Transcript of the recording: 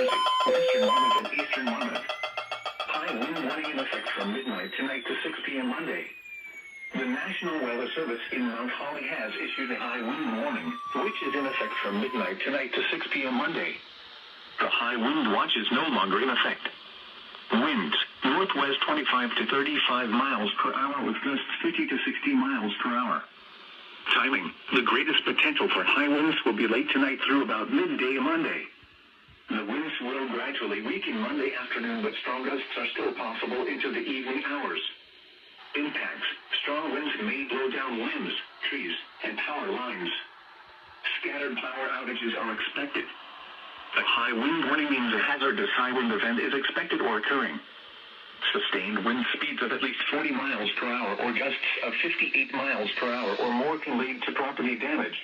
Jersey, western Monmouth, and eastern Monmouth. High wind warning in effect from midnight tonight to 6 p.m. Monday. The National Weather Service in Mount Holly has issued a high wind warning, which is in effect from midnight tonight to 6 p.m. Monday. The high wind watch is no longer in effect. Winds, northwest 25 to 35 miles per hour with gusts 50 to 60 miles per hour. Timing, the greatest potential for high winds will be late tonight through about midday Monday. The winds will gradually weaken Monday afternoon, but strong gusts are still possible into the evening hours. Impacts, strong winds may blow down limbs, trees, and power lines. Scattered power outages are expected. A high wind warning means a hazardous high wind event is expected or occurring. Sustained wind speeds of at least 40 miles per hour or gusts of 58 miles per hour or more can lead to property damage.